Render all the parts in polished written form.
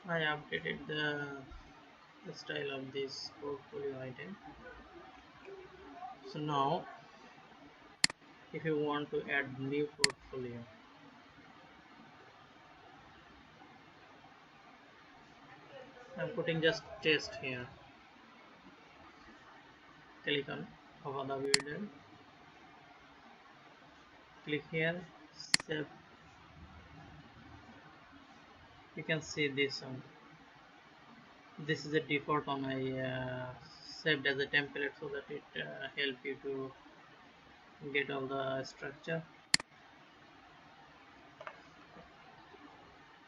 I updated the style of this portfolio item. So now if you want to add new portfolio, I'm putting just test here. Click on over the video, click here, save. You can see this one. This is a default one I saved as a template so that it help you to get all the structure.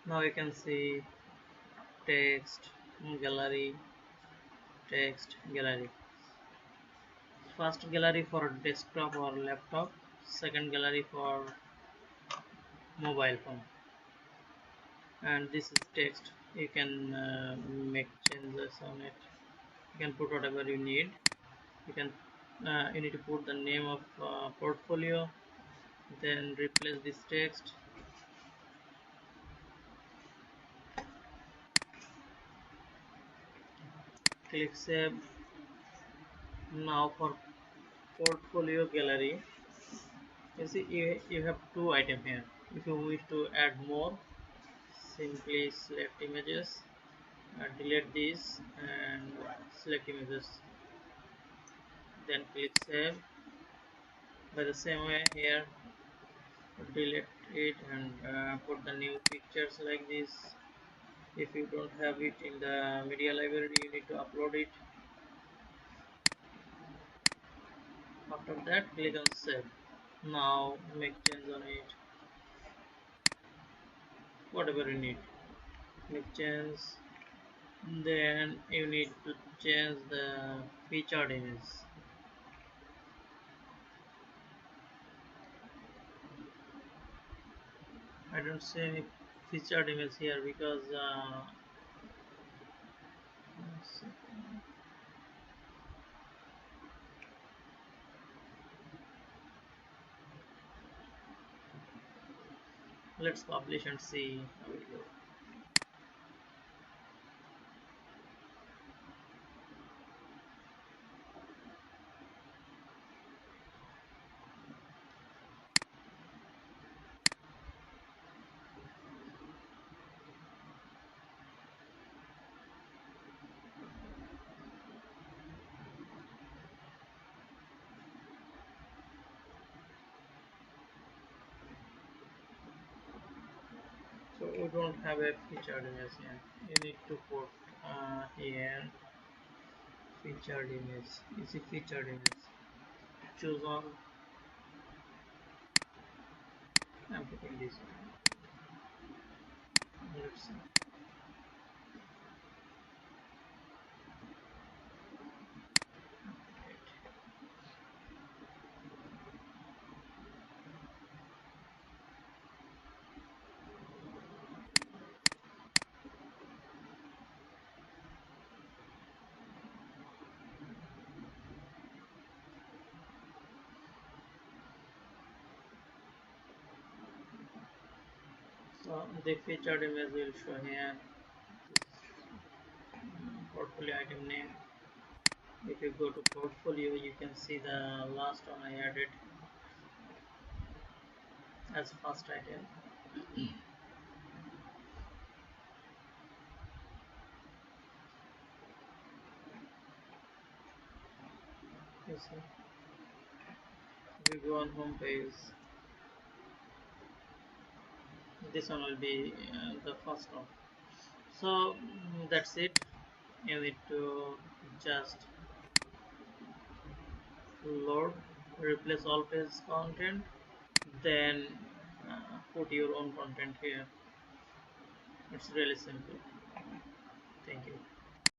Now you can see text, gallery, text, gallery. First gallery for desktop or laptop, second gallery for mobile phone, and this is text. You can make changes on it. You can put whatever you need. You can you need to put the name of portfolio, then replace this text. Click save. Now for portfolio gallery, you see you have two items here. If you wish to add more, simply select images, delete these and select images, then click save. By the same way here, delete it and put the new pictures like this. If you don't have it in the media library, you need to upload it. After that, click on save. Now make change on it, whatever you need, make change. Then you need to change the featured image. I don't see any featured image here because let's publish and see how it goes. So we don't have a featured image here. You need to put here featured image. You see featured image. Choose on. I'm putting this one. Let's see. So the featured image will show here. Portfolio item name. If you go to portfolio, you can see the last one I added as first item. You see, if you go on home page, this one will be the first one. So that's it. You need to just load, replace all page content, then put your own content here. It's really simple. Thank you.